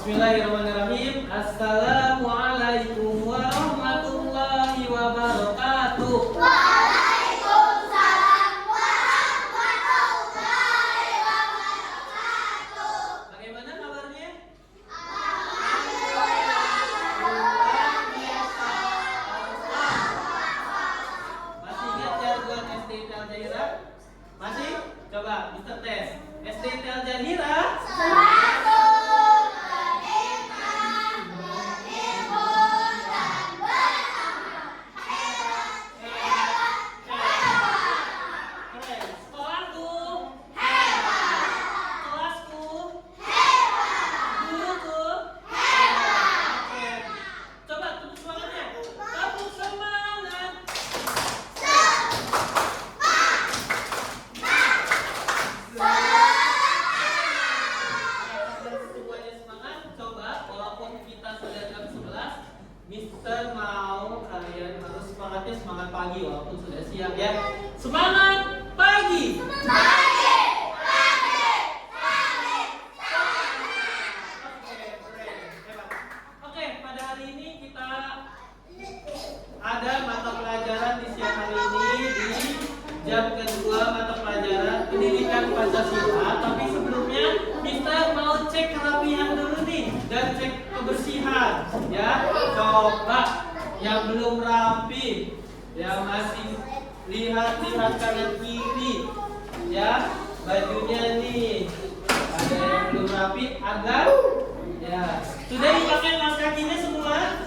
Bismillahirrahmanirrahim. Assalamualaikum warahmatullahi wabarakatuh. Waalaikumsalam warahmatullahi wabarakatuh. Bagaimana kabarnya? Masih ingat jargon SD Al-Jahira? Masih? Coba kita tes. SD Al-Jahira. Mister mau kalian harus semangatnya semangat pagi walaupun sudah siang ya. Semangat pagi. Oke, pada hari ini kita ada mata pelajaran di siang hari ini di jam kedua mata pelajaran pendidikan Pancasila. Tapi sebelumnya Mister mau cek kerapihan dulu nih dan cek kebersihan ya. Coba yang belum rapi, yang masih lihat-lihat kanan kiri ya, bajunya nih ada yang belum rapi agar ya sudah dipakai kaos kakinya semua.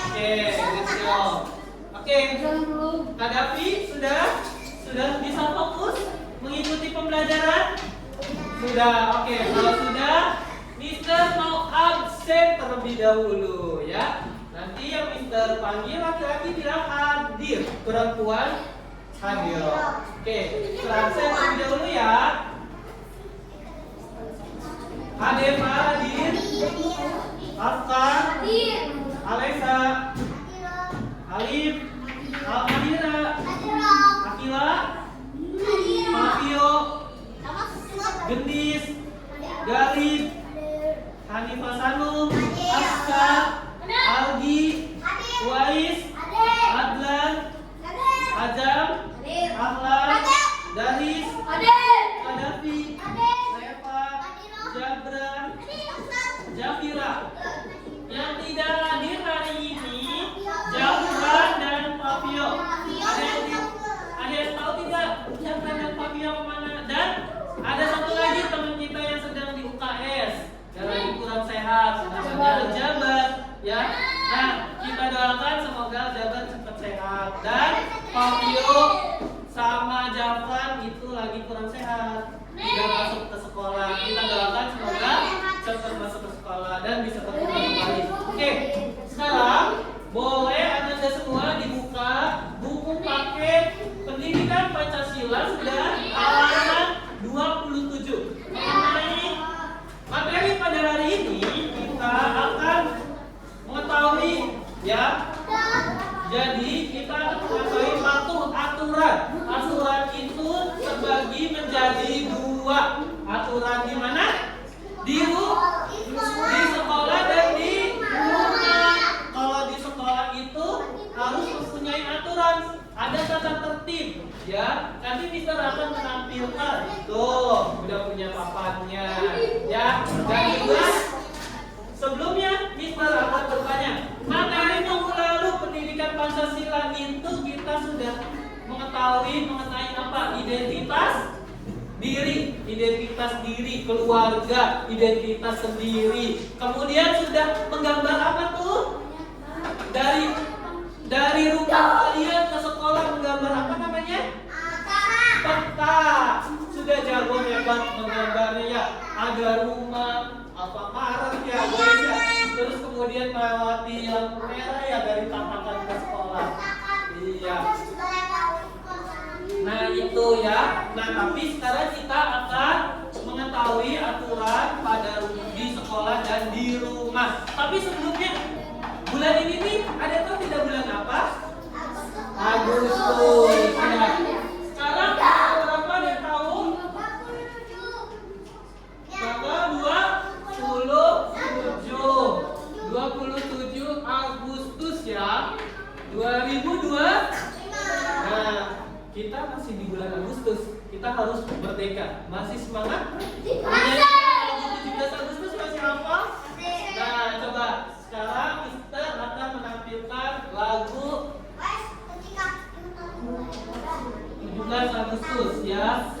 Oke, let's go. Oke, Kak Davi sudah bisa fokus mengikuti pembelajaran? Sudah. Oke, kalau sudah, Mister mau absen terlebih dahulu ya. Nanti yang Mister panggil laki-laki bilang hadir, perempuan hadir. Oke, absen terlebih dahulu ya. Hadema hadir. Afka, Alesa, Alif, Almahira, Akila, Mafio, Gendis, Galib, Hanifah Sanum, Aska, Algi, Wais, Adlan, Ajam, Ahlan, Daris, Kadafi, Reva, Jabran, Jafira. Yang tidak hadir hari ini Jabran dan Fabio. Ada yang tahu tidak Jabran dan Fabio kemana? Dan ada satu lagi teman kita yang sedang di UKS yang lagi kurang sehat, namanya Jabat ya. Nah, kita doakan semoga Jabat cepat sehat dan Fabio sama Jafran itu lagi kurang sehat, tidak masuk ke sekolah. Kita doakan semoga cepat masuk ke sekolah dan bisa bertemu kembali. Oke, sekarang boleh Anda semua dibuka buku paket pendidikan Pancasila sudah halaman 27. Mengenai materi pada hari ini kita akan mengetahui ya. Jadi kita akan mengetahui aturan. Aturan itu terbagi menjadi dua. Aturan di mana? Di sekolah dan di rumah. Kalau di sekolah itu harus mempunyai aturan, ada tata tertib ya. Nanti Mister akan menampilkan. Tuh, udah punya papannya ya. Dan juga sebelumnya Mister akan bertanya, materi minggu lalu pendidikan Pancasila itu kita sudah mengetahui mengenai apa? Identitas diri, keluarga, identitas sendiri. Kemudian sudah menggambar apa tuh? Dari rumah kalian ke sekolah menggambar apa namanya? Peta. Sudah jago hebat menggambarnya ya. Ada rumah, apa Maret ya guys ya. Terus kemudian melewati lampu merah ya dari tapakan ke sekolah. Iya. Nah itu ya. Nah tapi sekarang kita akan mengetahui aturan pada di sekolah dan di rumah. Tapi sebelumnya bulan ini nih ada tahu tidak bulan apa? Agustus. Ya. Sekarang berapa dia tahu? Tanggal 20 kita harus merdeka. Masih semangat? Masih. 17 Agustus masih hafal? Nah, coba sekarang Mister akan menampilkan lagu 17 Agustus ya.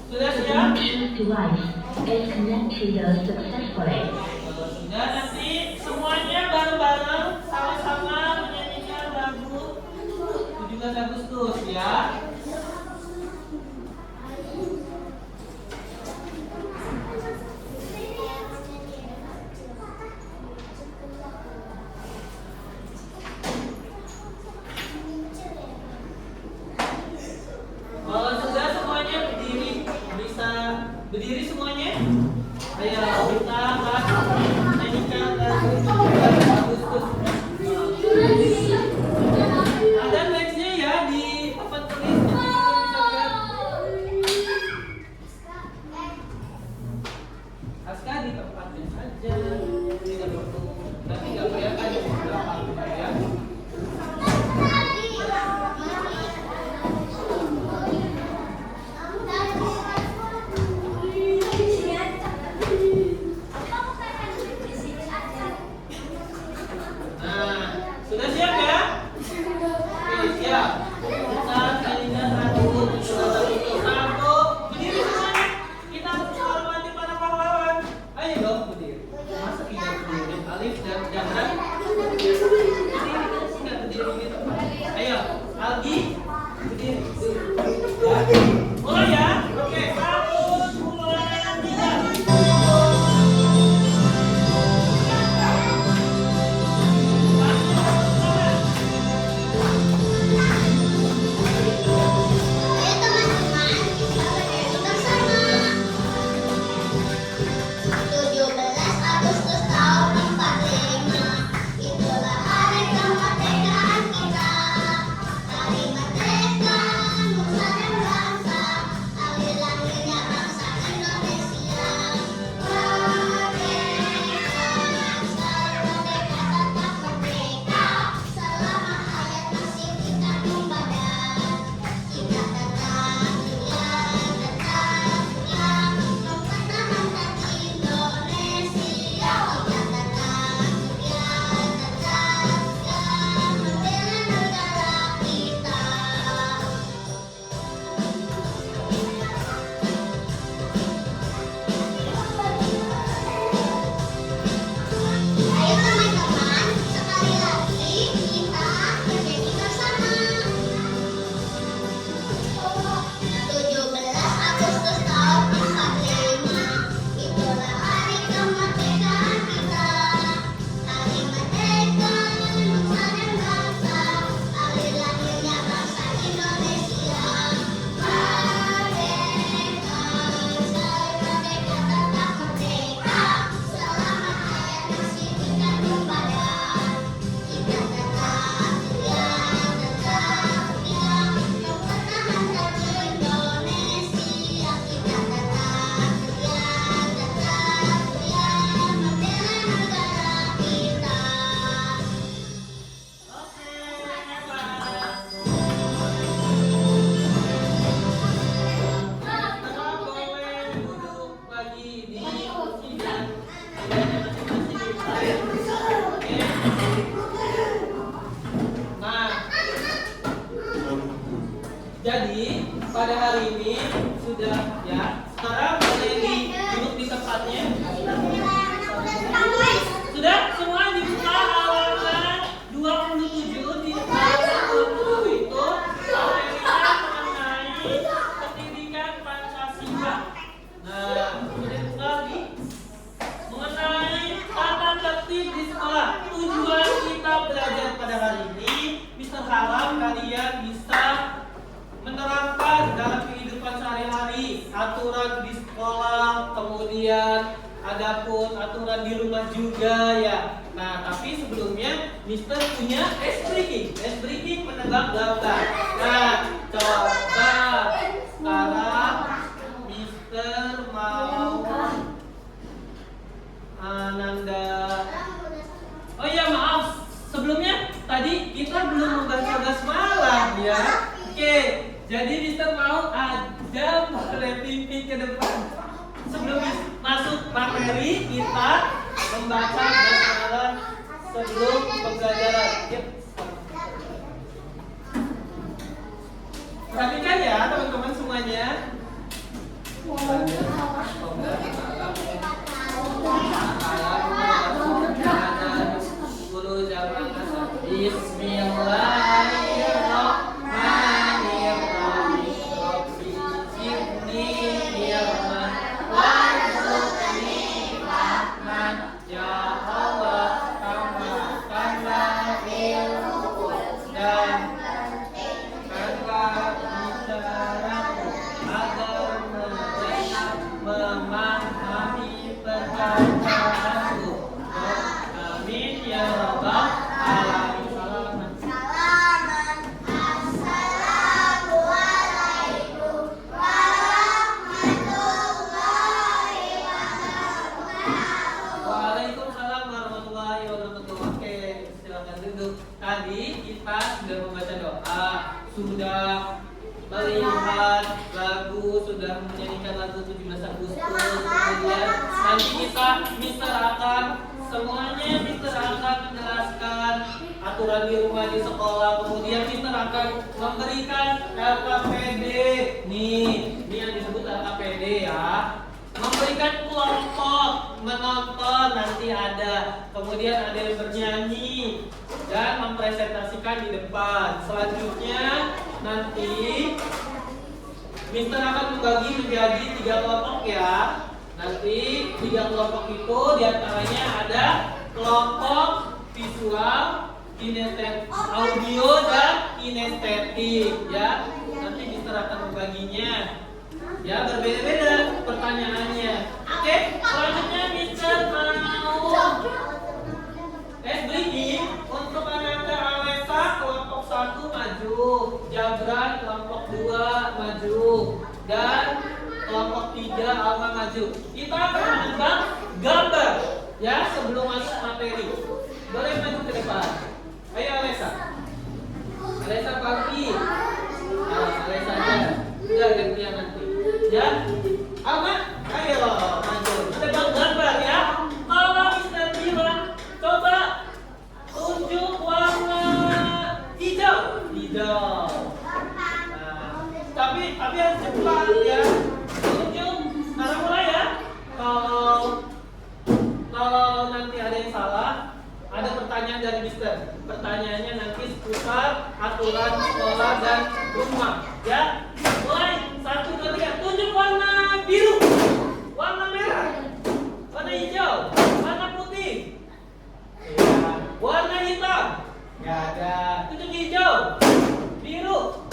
Sudah siap? Device is connected successfully. Sudah, nanti semuanya bareng-bareng sama-sama menyanyikan lagu 17 Agustus ya. Kalau sudah semuanya berdiri, bisa berdiri semuanya. Ayo kita akan menyanyikan lagu 17 Agustus. Ada nextnya ya di papan tulis, jadi kita bisa lihat. Aska di tempatnya saja, tidak perlu, nanti nggak kelihatan di belakang ya. Sudah siap ya? Oke, siap. Kita nyanyikan lagu 17 Agustus. Satu, berdiri semuanya. Kita harus menghormati para pahlawan. Ayo dong berdiri. Masa tidak berdiri? Alif dan Jahra. Berdiri nggak berdiri begitu? Ayo, Algi berdiri. Mulai ya. Oke, 1, 2, 3. Jadi pada hari ini sudah ya. Sekarang boleh duduk di tempatnya. Sudah semua dibuka halaman 27 di halaman 27 itu materi mengenai pendidikan Pancasila. Nah, sudah dibuka lagi mengenai tata tertib di sekolah. Tujuan kita belajar pada hari ini, Mister harap kalian bisa menerapkan dalam kehidupan sehari-hari aturan di sekolah, kemudian ada pun aturan di rumah juga ya. Nah, tapi sebelumnya Mister punya ice breaking menebak daftar. Nah, coba sekarang Mister mau Ananda. Oh iya, maaf sebelumnya tadi kita belum membaca basmalah ya. materi kita membaca basmalah sebelum pembelajaran. Yuk. Perhatikan ya teman-teman semuanya. Memahami perkataanku. Amin ya rabbal alamin. Salaman. Assalamualaikum warahmatullahi wabarakatuh. Waalaikumsalam warahmatullahi wabarakatuh. Oke, silakan duduk. Tadi kita sudah membaca doa, sudah melihat lagu, sudah menyanyikan lagu 17 Agustus. Kemudian nanti kita Mister akan semuanya Mister akan menjelaskan aturan di rumah di sekolah. Kemudian Mister akan memberikan LKPD. Nih, ini yang disebut LKPD ya. Memberikan kelompok menonton nanti ada. Kemudian ada yang bernyanyi dan mempresentasikan di depan. Selanjutnya nanti Mister akan membagi menjadi 3 kelompok ya. Nanti 3 kelompok itu diantaranya ada kelompok visual, kinestetik, audio dan kinestetik ya. Nanti Mister akan membaginya ya, berbeda-beda pertanyaannya. Oke, selanjutnya Mister mau beri untuk anak Alesa kelompok 1 maju, Jabran kelompok 2 maju, dan kelompok 3 Alma maju. Kita akan menebak gambar ya sebelum masuk materi. Boleh maju ke depan. Ayo Alesa. Alesa pagi. Nah, Alesa aja. Udah gantian nanti. Ya. Alma, ayo maju. Menebak gambar ya. Kalau Mister bilang coba tunjuk warna hijau. Hijau. Nah, tapi harus cepat ya. Tunjuk. Sekarang mulai ya. Kalau nanti ada yang salah, ada pertanyaan dari Mister. Pertanyaannya nanti seputar aturan sekolah dan rumah. Ya. Mulai 1, 2, 3. Tunjuk warna biru, warna merah, warna hijau, warna putih. Ya. Warna hitam. Gak ada. Tunjuk hijau, biru,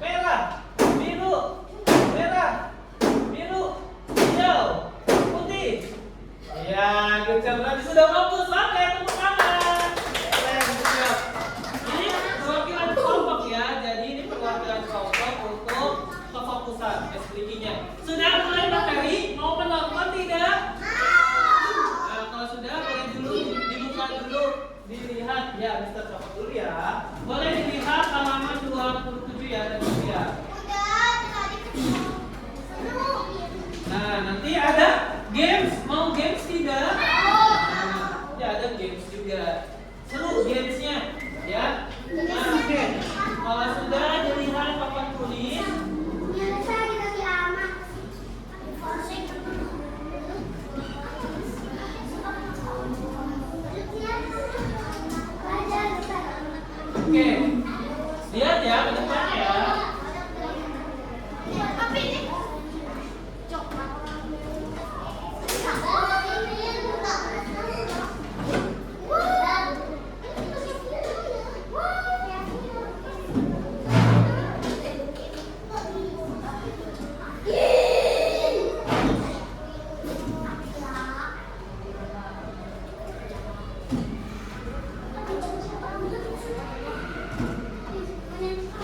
merah, biru, merah, biru, hijau, putih. Ya, kita berarti sudah fokus. Oke, tepuk tangan. Keren, siap. Ini perwakilan kelompok ya. Jadi ini perwakilan kelompok untuk kefokusan SPK-nya. Sudah mulai materi? Mau menonton tidak? Nah, kalau sudah boleh dulu dibuka dulu, dilihat ya. Mister copot dulu ya. Boleh dilihat halaman 27 ya dan ya. Nah, nanti ada games. Mau games tidak? Ya, ada games juga. Seru gamesnya ya. Nah, oke. Kalau sudah dilihat papan tulis, oke. Lihat ya ke depannya ya.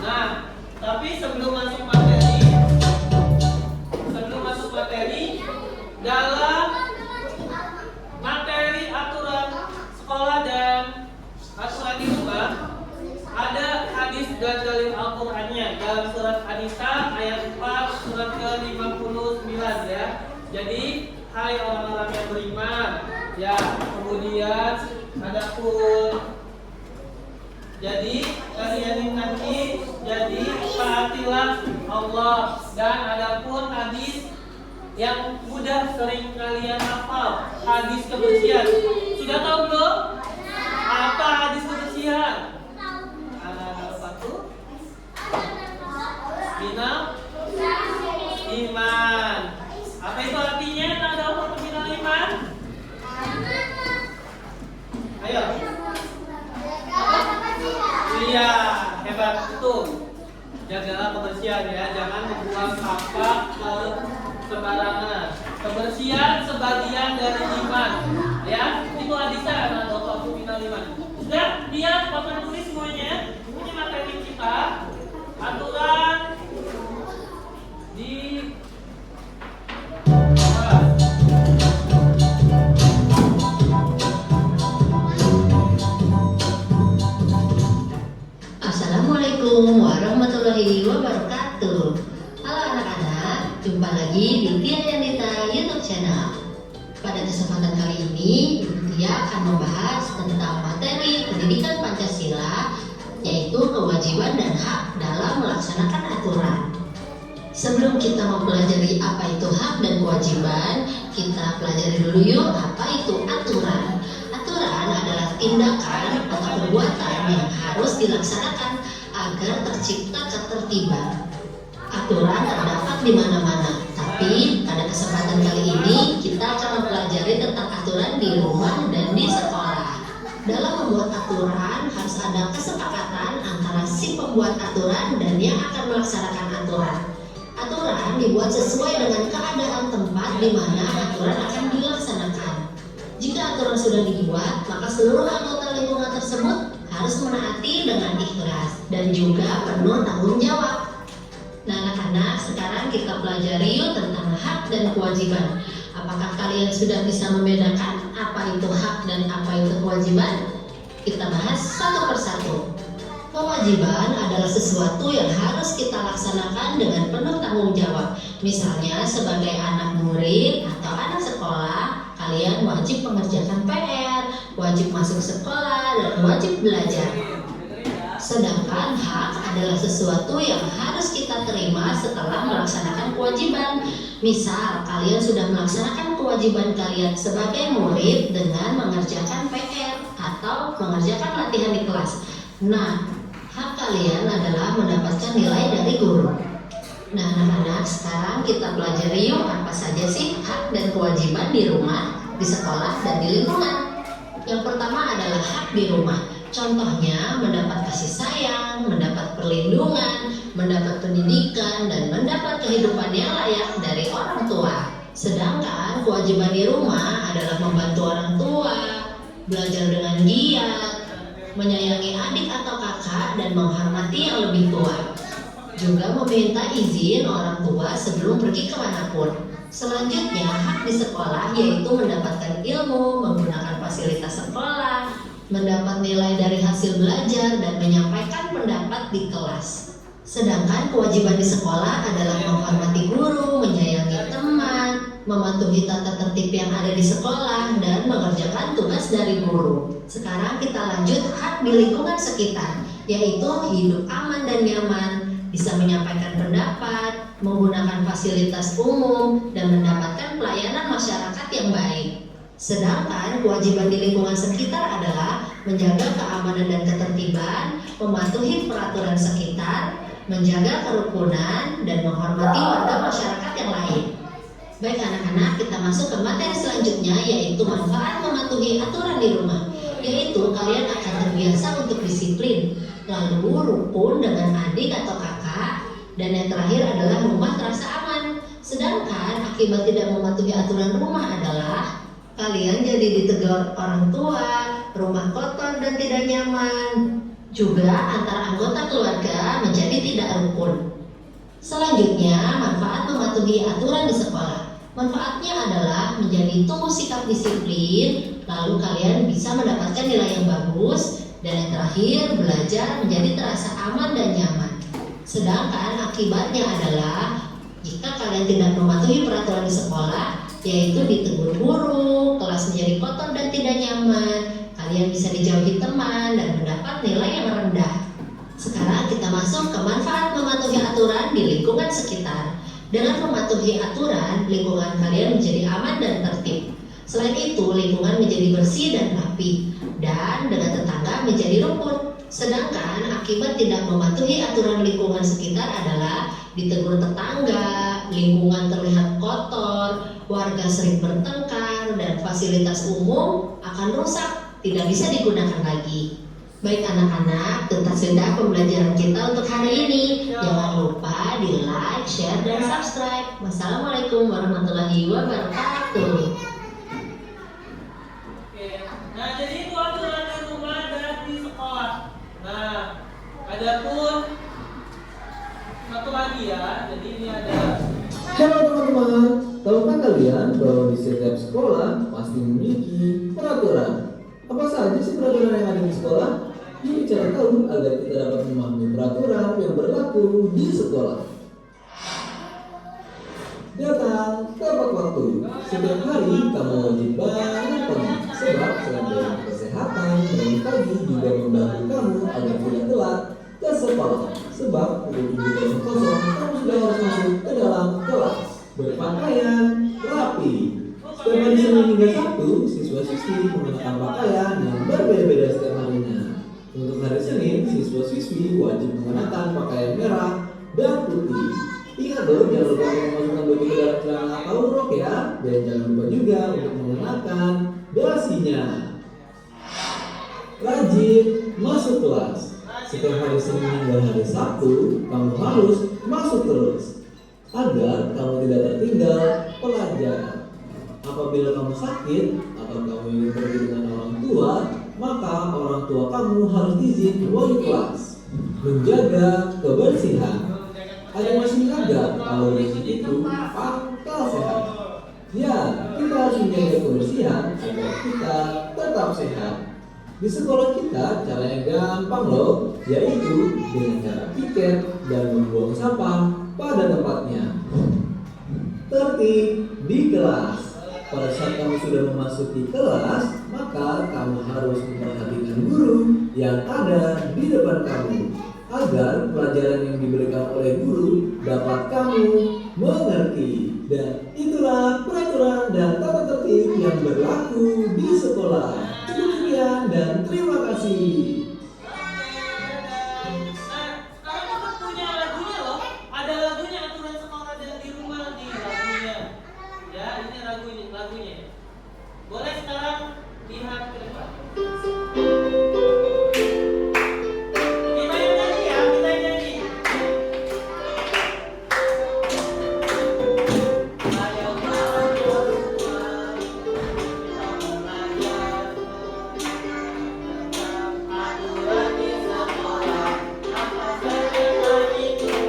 Nah, tapi sebelum masuk materi, dalam materi aturan sekolah dan aturan di rumah ada hadis dan dalil Al-Qur'annya dalam surat An-Nisa ayat 4 surat ke-59 ya. Jadi hai orang-orang yang beriman. Ya, kemudian adapun jadi kalian ini nanti jadi taatilah Allah. Dan adapun hadis yang mudah sering kalian hafal, hadis kebersihan. Sudah tahu belum? Apa hadis kebersihan? Satu, minal iman. Apa itu artinya? Ada apa minal iman? Ayo. Iya, hebat itu. Jagalah kebersihan ya, jangan membuang sampah ke sembarangan. Kebersihan sebagian dari iman. Ya, itu hadisnya ada apa minal iman. Sudah lihat papan tulis semuanya. Ini materi kita. Aturan di Assalamualaikum warahmatullahi wabarakatuh. Halo anak-anak, jumpa lagi di Tia Yanita YouTube channel. Pada kesempatan kali ini, Ibu Tia akan membahas tentang materi pendidikan Pancasila, yaitu kewajiban dan hak dalam melaksanakan aturan. Sebelum kita mempelajari apa itu hak dan kewajiban, kita pelajari dulu yuk apa itu aturan. Aturan adalah tindakan atau perbuatan yang harus dilaksanakan agar tercipta ketertiban. Aturan terdapat di mana-mana, tapi pada kesempatan kali ini kita akan mempelajari tentang aturan di rumah dan di sekolah. Dalam membuat aturan harus ada kesepakatan antara si pembuat aturan dan yang akan melaksanakan aturan. Aturan dibuat sesuai dengan keadaan tempat di mana aturan akan dilaksanakan. Jika aturan sudah dibuat, maka seluruh anggota lingkungan tersebut harus menaati dengan ikhlas dan juga penuh tanggung jawab. Nah anak-anak, sekarang kita pelajari yuk tentang hak dan kewajiban. Apakah kalian sudah bisa membedakan apa itu hak dan apa itu kewajiban? Kita bahas satu persatu. Kewajiban adalah sesuatu yang harus kita laksanakan dengan penuh tanggung jawab. Misalnya sebagai anak murid atau anak sekolah, kalian wajib mengerjakan PR, wajib masuk sekolah, dan wajib belajar. Sedangkan hak adalah sesuatu yang harus kita terima setelah melaksanakan kewajiban. Misal, kalian sudah melaksanakan kewajiban kalian sebagai murid dengan mengerjakan PR atau mengerjakan latihan di kelas. Nah, hak kalian adalah mendapatkan nilai dari guru. Nah, anak-anak, sekarang kita pelajari yuk apa saja sih hak dan kewajiban di rumah, di sekolah, dan di lingkungan. Yang pertama adalah hak di rumah. Contohnya mendapat kasih sayang, mendapat perlindungan, mendapat pendidikan, dan mendapat kehidupan yang layak dari orang tua. Sedangkan kewajiban di rumah adalah membantu orang tua, belajar dengan giat, menyayangi adik atau kakak, dan menghormati yang lebih tua. Juga meminta izin orang tua sebelum pergi kemanapun. Selanjutnya, hak di sekolah yaitu mendapatkan ilmu, menggunakan fasilitas sekolah, mendapat nilai dari hasil belajar, dan menyampaikan pendapat di kelas. Sedangkan kewajiban di sekolah adalah menghormati guru, menyayangi teman, mematuhi tata tertib yang ada di sekolah, dan mengerjakan tugas dari guru. Sekarang kita lanjut hak di lingkungan sekitar, yaitu hidup aman dan nyaman, bisa menyampaikan pendapat, menggunakan fasilitas umum, dan mendapatkan pelayanan masyarakat yang baik. Sedangkan kewajiban di lingkungan sekitar adalah menjaga keamanan dan ketertiban, mematuhi peraturan sekitar, menjaga kerukunan, dan menghormati warga masyarakat yang lain. Baik anak-anak, kita masuk ke materi selanjutnya, yaitu manfaat mematuhi aturan di rumah. Yaitu kalian akan terbiasa untuk disiplin, lalu rukun dengan adik atau kakak, dan yang terakhir adalah rumah terasa aman. Sedangkan akibat tidak mematuhi aturan rumah adalah kalian jadi ditegur orang tua, rumah kotor dan tidak nyaman. Juga antara anggota keluarga menjadi tidak rukun. Selanjutnya, manfaat mematuhi aturan di sekolah. Manfaatnya adalah menjadi tumbuh sikap disiplin, lalu kalian bisa mendapatkan nilai yang bagus, dan yang terakhir belajar menjadi terasa aman dan nyaman. Sedangkan akibatnya adalah jika kalian tidak mematuhi peraturan di sekolah, yaitu ditegur guru, kelas menjadi kotor dan tidak nyaman, kalian bisa dijauhi teman dan mendapat nilai yang rendah. Sekarang kita masuk ke manfaat mematuhi aturan di lingkungan sekitar. Dengan mematuhi aturan, lingkungan kalian menjadi aman dan tertib. Selain itu, lingkungan menjadi bersih dan rapi, dan dengan tetangga menjadi rukun. Sedangkan akibat tidak mematuhi aturan lingkungan sekitar adalah ditegur tetangga, lingkungan terlihat kotor, warga sering bertengkar, dan fasilitas umum akan rusak, tidak bisa digunakan lagi. Baik anak-anak, tuntas sudah pembelajaran kita untuk hari ini. Jangan lupa di like, share, dan subscribe. Wassalamualaikum warahmatullahi wabarakatuh. Oke. Nah, jadi itu aturan di rumah dan di sekolah. Nah, adapun satu lagi ya. Jadi ini ada. Halo teman-teman, tahukah kalian bahwa di setiap sekolah pasti memiliki peraturan? Apa saja sih peraturan yang ada di sekolah? Yuk cari tahu agar kita dapat memahami peraturan yang berlaku di sekolah. Datang tepat waktu. Setiap hari kamu wajib bangun pagi, sebab selain dari kesehatan, bangun pagi juga membantu kamu agar tidak telat ke sekolah. Sebab pukul 7.00 kamu sudah harus masuk ke dalam kelas. Berpakaian rapi. Setiap hari Senin hingga Sabtu, siswa-siswi mengenakan pakaian yang berbeda-beda setiap harinya. Untuk hari Senin, siswa-siswi wajib mengenakan pakaian merah dan putih. Ingat loh, jangan lupa untuk memasukkan baju ke dalam celana atau rok ya. Dan jangan lupa juga untuk mengenakan dasinya. Rajin masuk kelas. Setiap hari Senin hingga hari Sabtu, kamu harus masuk terus agar kamu tidak tertinggal pelajaran. Apabila kamu sakit atau kamu ingin pergi dengan orang tua, maka orang tua kamu harus izin wali kelas. Menjaga kebersihan. Ada yang masih menganggap kalau bersih itu pangkal sehat. Ya, kita harus menjaga kebersihan agar kita tetap sehat. Di sekolah kita caranya gampang loh, yaitu dengan cara piket dan membuang sampah pada tempatnya. Tertib di kelas. Pada saat kamu sudah memasuki kelas, maka kamu harus memperhatikan guru yang ada di depan kamu agar pelajaran yang diberikan oleh guru dapat kamu mengerti. Dan itulah peraturan dan tata tertib yang berlaku di sekolah. Cukup sekian dan terima kasih. Nah, sekarang kita punya lagunya loh. Ada lagunya aturan sekolah dan di rumah nih lagunya. Ya, ini lagunya. Boleh sekarang lihat ke depan. Kita yang nyanyi ya, kita yang nyanyi. Ayo berdoa, kita belajar tentang aturan di sekolah. Apa saja itu kita sebutkan.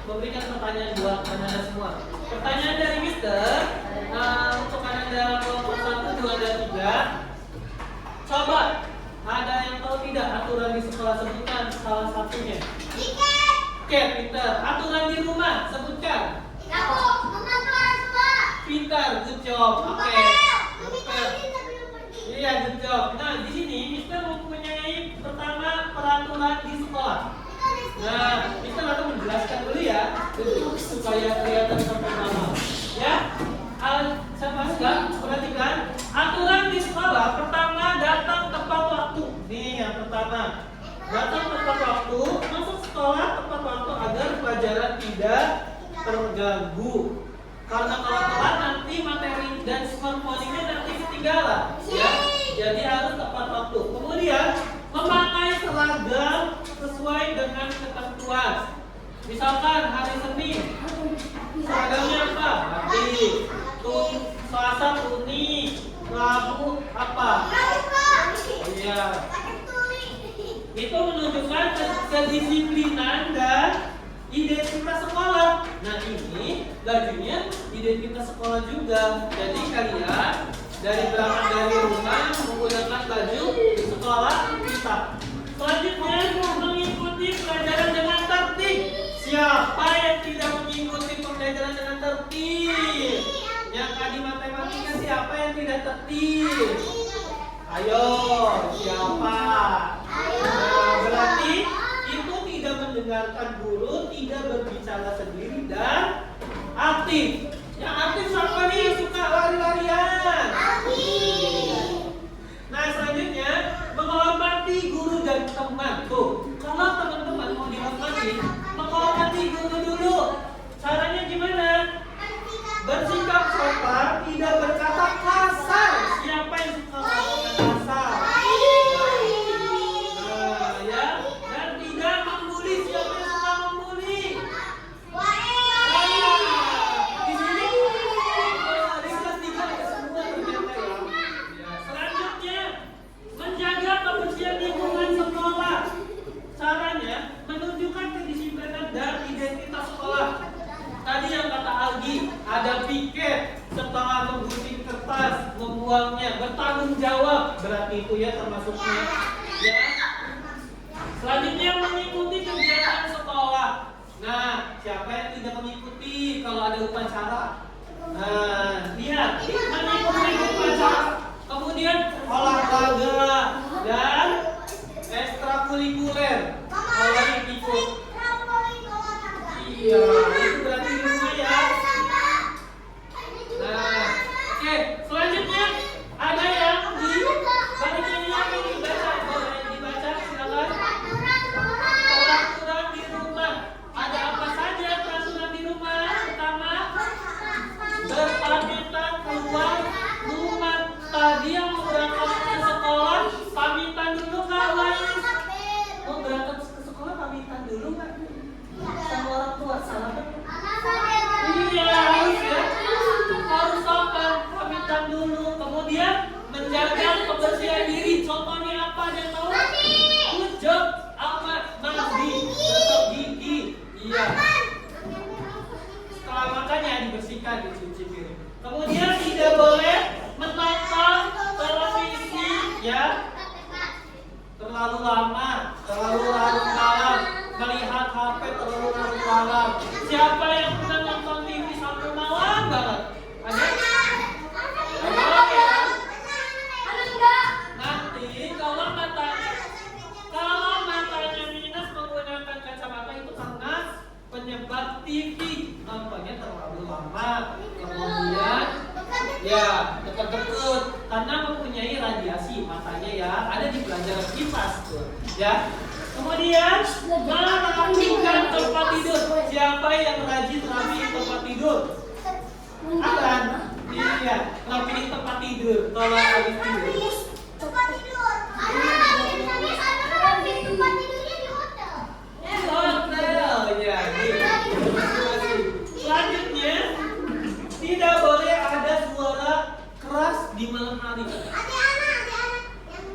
Memberikan pertanyaan buat Anda semua. Pertanyaan dari Mister untuk Anda kelompok 1, 2, dan 3. Coba ada yang tahu tidak aturan di sekolah, sebutkan salah satunya. Oke, pintar. Aturan di rumah, sebutkan. Pintar, good job. Oke. Iya, good job. Nah, di sini Mister mempunyai pertama peraturan di sekolah. Nah, kita akan menjelaskan dulu ya, supaya kelihatan sampai mana. pertama, datang tepat waktu, masuk sekolah tepat waktu agar pelajaran tidak terganggu. Karena kalau telat nanti materi dan smartphone-nya nanti ketinggalan, ya. Jadi harus tepat waktu. Kemudian memakai seragam sesuai dengan ketentuan. Misalkan hari Senin, seragamnya apa? Batik. Selasa kuning, Rabu apa? Iya. Itu menunjukkan kedisiplinan dan identitas sekolah. Nah ini bajunya identitas sekolah juga. Jadi kalian berangkat dari rumah menggunakan baju sekolah kita. Selanjutnya mengikuti pelajaran dengan tertib. Siapa yang tidak mengikuti pelajaran dengan tertib? Yang tadi matematika siapa yang tidak tertib? Ayo, siapa? Berarti itu tidak mendengarkan guru, tidak berbicara sendiri dan aktif. Yang aktif siapa nih? Suka lari-larian. Nah selanjutnya menghormati guru dan teman. Tuh, kalau teman-teman mau dihormati, menghormati guru dulu. Caranya gimana? Bersikap sopan, tidak berkata kasar. Siapa yang suka berkata kasar? Nah, ya, dan tidak membuli. Siapa yang suka membuli? Di sini di kelas 3 ada semua ternyata ya. Selanjutnya menjaga kebersihan lingkungan sekolah. Caranya menunjukkan kedisiplinan dan identitas sekolah. Tadi yang kata Algi, ada piket setelah menggunting kertas, membuangnya, bertanggung jawab. Berarti itu ya termasuknya. Ya. Selanjutnya mengikuti kegiatan sekolah. Nah, siapa yang tidak mengikuti kalau ada upacara? Nah, lihat, mengikuti upacara. Kemudian olahraga dan ekstrakurikuler. Kalau ikut. Iya, itu berarti di rumah ya. Nah, oke, selanjutnya ada yang di bagiannya ini dibaca, boleh dibaca silakan. Peraturan di rumah. Ada apa saja peraturan di rumah? Pertama, berpamitan keluar rumah. Tadi yang mau berangkat ke sekolah, pamitan dulu Kak Wais. Mau berangkat ke sekolah pamitan dulu Kak? Sama orang tua salah kan? Iya harus ya. Harus sopan, pamitan dulu. Kemudian menjaga kebersihan diri. Contohnya apa dia tahu? Good job. Apa? Mandi, gosok gigi. Iya. Setelah makannya dibersihkan, dicuci piring. Kemudian tidak boleh menonton televisi ya terlalu lama, terlalu larut malam. Melihat HP terlalu larut malam. Siapa yang pernah nonton TV sampai malam banget? Ada? Ada ya? Nanti kalau matanya minus menggunakan kacamata itu karena penyebab TV nontonnya terlalu lama. Kemudian ya dekat-dekat karena mempunyai radiasi matanya ya. Ada di pelajaran kipas tuh ya. Kemudian merapikan tempat tidur. Siapa yang rajin rapiin tempat tidur? Akan. Iya, rapiin tempat tidur kalau habis tidur. Tempat tidur. Tempat tidurnya di hotel. Hotel ya. Selanjutnya tidak boleh ada suara keras di malam hari.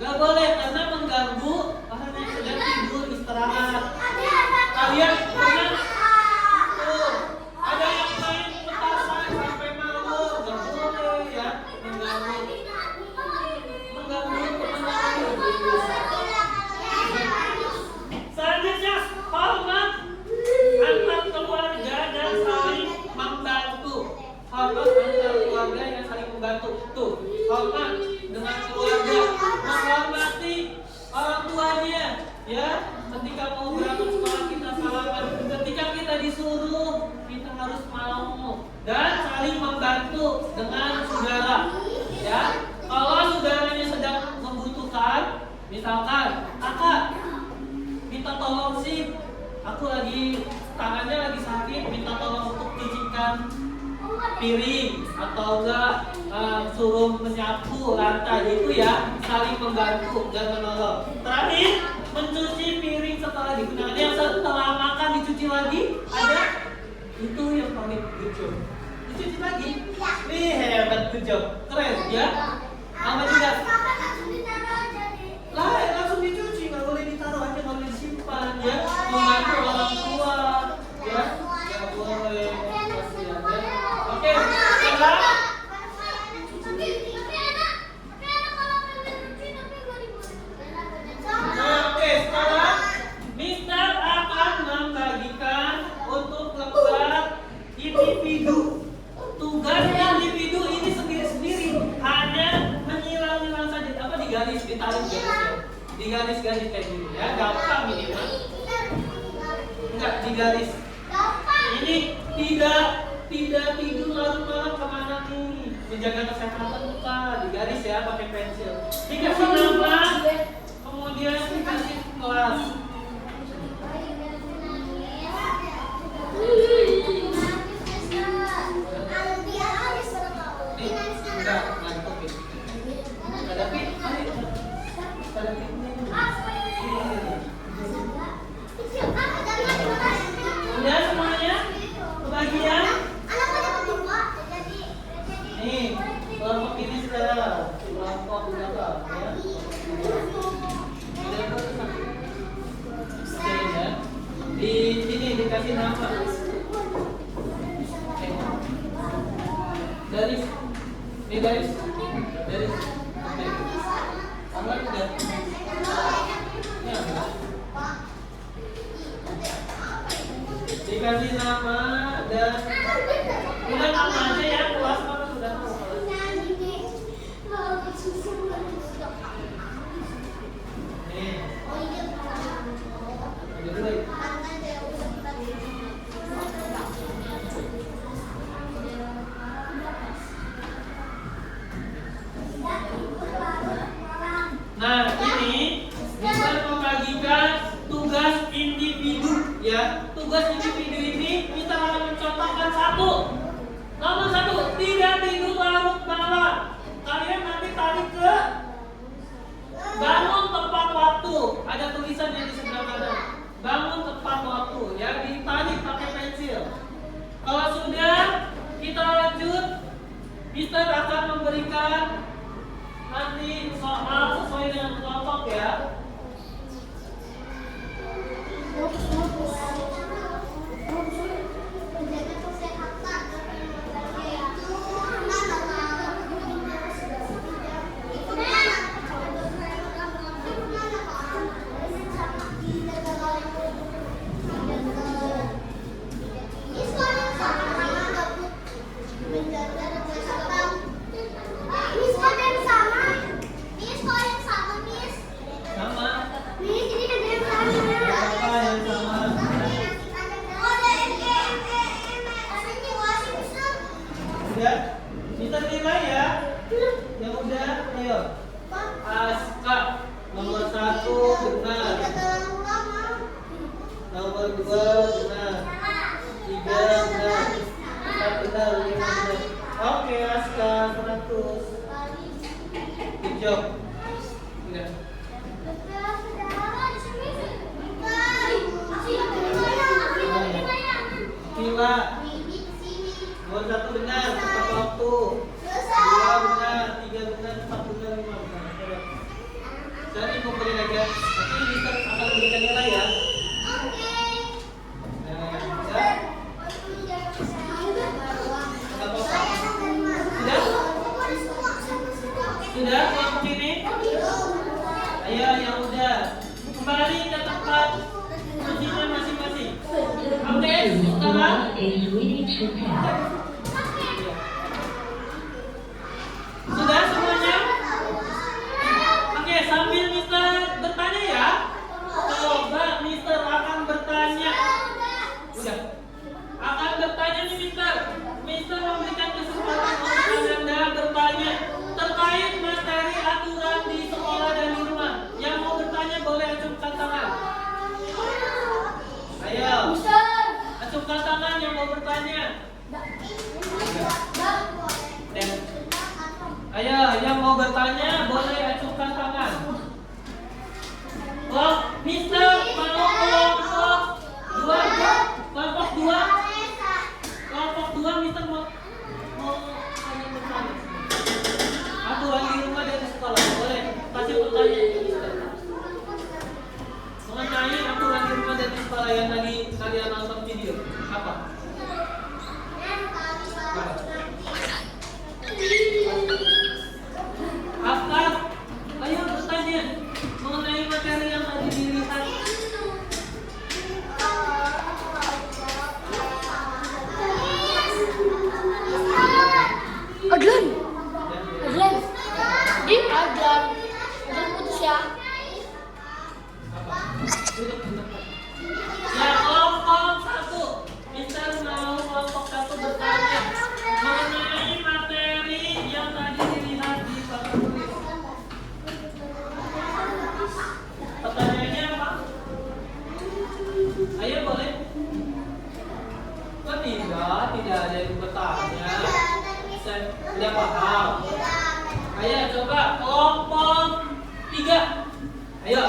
Gak boleh karena mengganggu orang yang sedang tidur istirahat. Kalian pernah tuh ada yang main petasan sampai malam, gak boleh ya mengganggu teman tidur. Selanjutnya hormat antar keluarga dan saling membantu. Hormat antar keluarga yang saling membantu. Tuh hormat dengan keluarga, menghormati orang tuanya ya. Ketika mau berangkat sekolah kita salaman, ketika kita disuruh kita harus mau dan saling membantu dengan saudara ya. Kalau saudaranya sedang membutuhkan Misalkan, kakak minta tolong sih, aku lagi tangannya lagi sakit, minta tolong untuk cucikan piring atau enggak suruh menyapu lantai itu ya, saling membantu dan menolong. Terakhir, mencuci piring setelah digunakan, yang setelah makan dicuci lagi, ada itu yang paling good job. Dicuci lagi, nih hebat, good job, keren ya. Sama juga lah, langsung dicuci, nggak boleh ditaruh aja, nggak boleh disimpan ya. Membantu orang tua ya, nggak boleh. Kasihan ya. Oke, sekarang sekarang Mister akan membagikan untuk lembar individu. Tugas individu ini sendiri-sendiri, hanya menyilang-nyilang saja, apa digaris, ditarik garis ya. Digaris-garis kayak gini ya, gampang ini mah. Enggak digaris. Ini tidak tidur larut malam kemana nih? Menjaga kesehatan bukan, digaris ya pakai pensil. Dikasih nama, kemudian dikasih kelas. Enggak, ngantuk ini. Ada pin, ada pin. Udah semuanya? Kebagian? Nih, kelompok ini sudah kelompok berapa ya? Ya. Di sini dikasih nama. Garis. Ini garis. Garis. Oke. Tambah udah. Ya. Dikasih nama dan udah nama aja ya, kelas mana sudah tahu. Nih. Nah, ini bisa membagikan tugas individu ya. Tugas individu ini kita akan mencontohkan satu. Nomor satu, tidak tidur larut malam. Kalian nanti tarik ke bangun tepat waktu. Ada tulisan yang di sebelah kanan. Bangun tepat waktu ya, ditarik pakai pensil. Kalau sudah, kita lanjut. Mister akan memberikan nanti soal sesuai dengan kelompok ya. Kita nilai ya. Yang udah, ayo. Aska nomor 1 benar. Nomor 2 benar. 3 benar. 4 benar, 5 benar. Oke, Aska 100. Good job. Udah. Vila. Nomor 1 benar, tepat waktu. 2 benar, 3 benar, 4 benar, 5 benar. Jadi kumpulin aja. Nanti Mister akan berikan nilai ya. Sudah kelompok ini? Ayo yang udah kembali ke tempat kuncinya masing-masing. Oke, sekarang is ready to tell. sudah semuanya? Oke, sambil Mister bertanya ya. Coba Mister akan bertanya. Udah. Akan bertanya nih Mister. Mister memberikan kesempatan untuk Anda bertanya terkait materi aturan di sekolah dan di rumah. Yang mau Angkat tangan yang mau bertanya. Ayo, yang mau bertanya boleh acungkan tangan. Mister mau kelompok 2, kelompok 2 Mister mau tanya bertanya. Aturan di rumah dari sekolah boleh kasih pertanyaan ke Mister. Mengenai aturan di rumah dari sekolah yang tadi kalian nonton video apa? Apa? Ayo bertanya mengenai materi yang tadi dilihat. Adlan. Adlan putus ya. Ya, kelompok 1. Mister mau kelompok 1 bertanya mengenai materi yang tadi dilihat di papan tulis. Pertanyaannya apa? Ayo boleh. Oh, tidak ada yang bertanya. Saya tidak paham. Ayo coba kelompok 3. Ayo,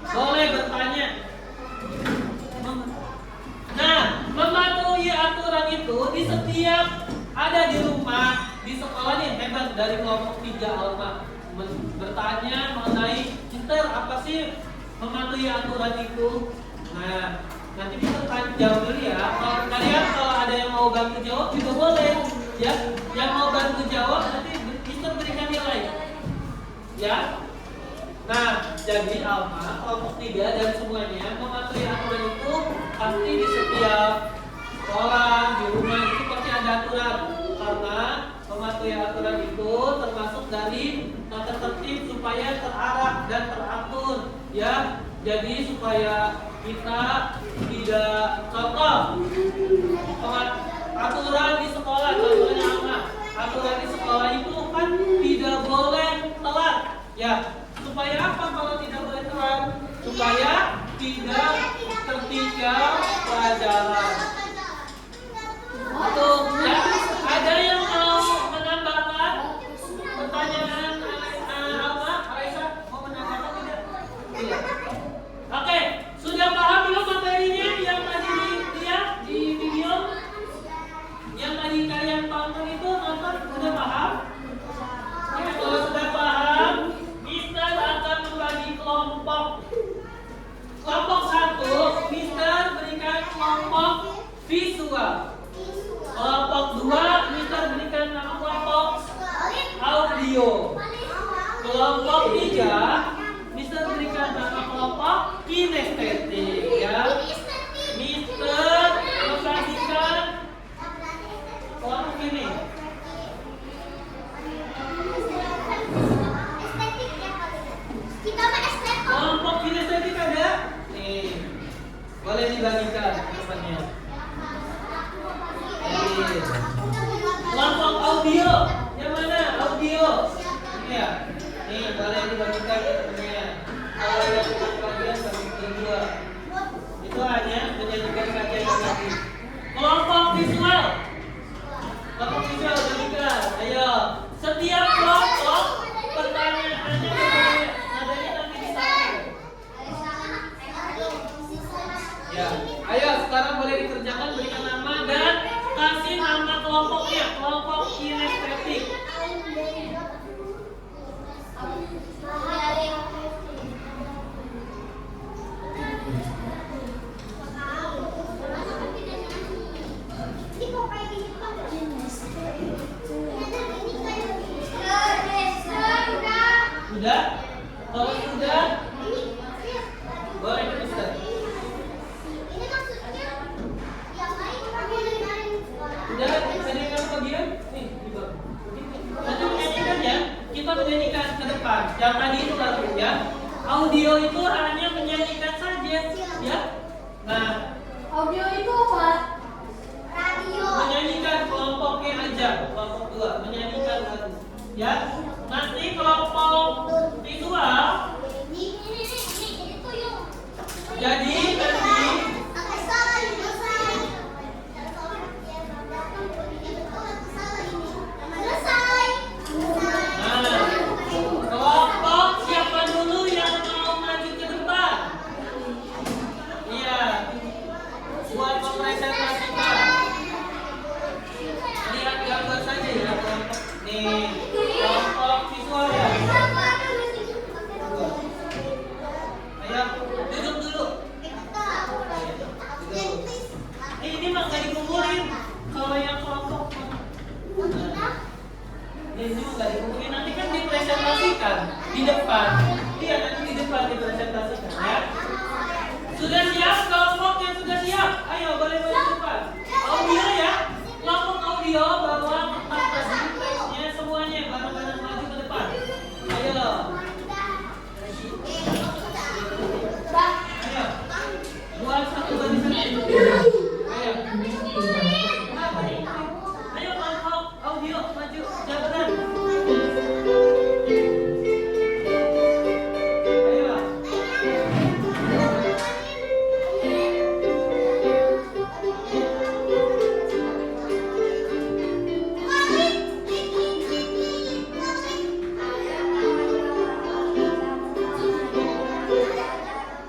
boleh bertanya. Nah, mematuhi aturan itu di setiap ada di rumah, di sekolah nih hebat dari kelompok 3 Alma bertanya mengenai Mister apa sih mematuhi aturan itu. Nah, nanti kita jawab dulu ya. Kalian kalau ada yang mau bantu jawab juga boleh. Ya, yang mau bantu jawab nanti Mister berikan nilai. Ya. Nah, jadi Alma, kelompok 3 dan semuanya mematuhi aturan itu pasti di setiap sekolah, di rumah itu pasti ada aturan. Karena mematuhi aturan itu termasuk dari tata tertib supaya terarah dan teratur. Ya, jadi supaya kita tidak contoh aturan di sekolah, contohnya Alma, aturan di sekolah itu kan tidak boleh telat. Ya. Supaya apa kalau tidak boleh telat? Supaya tidak tertinggal pelajaran. Itu ya. Ada yang mau menambahkan pertanyaan Alma, Aisyah mau menambahkan tidak? Tidak. Oke, sudah paham belum materinya yang tadi dilihat di video? Yang tadi kalian tonton itu nonton sudah paham? Ya, kalau sudah paham, Mister akan membagi kelompok. Kelompok 1, Mister berikan kelompok visual. Kelompok 2, Mister berikan nama kelompok audio. Kelompok 3, Mister berikan nama kelompok kinestetik. Ya, Mister membagikan kelompok ini. Kelompok kinestetik ada? Nih, boleh dibagikan temannya. Kelompok audio, yang mana? Audio. Ini ya. Nih, boleh dibagikan temannya. Kalau ada bagian bagi 2. Itu hanya menjadikan kajian yang tadi. Kelompok visual. Kelompok visual bagikan. Ayo, setiap kelompok pertanyaannya berbeda. Ya, ayo sekarang boleh dikerjakan, berikan nama dan kasih nama kelompoknya, kelompok kinestetik. Sudah? Kalau sudah, boleh Mister. Udah, menyanyikan bagian? Nih, juga. Nanti menyanyikan ya, kita menyanyikan ke depan. Yang tadi itu lagu ya. Audio itu hanya menyanyikan saja, ya. Nah, Audio itu apa? Radio. menyanyikan kelompoknya aja, kelompok 2 menyanyikan lagu, ya. Nanti kelompok visual. Jadi nanti di depan. Iya, nanti di depan dipresentasikan ya. Sudah siap kelompok yang sudah siap? Ayo boleh maju ke depan. Audio ya. Kelompok audio bawa kertas tadi teksnya semuanya bareng-bareng maju ke depan. Ayo. Ayo. Buat satu barisan. Ayo. Ayo kelompok audio maju jabaran. Ayo.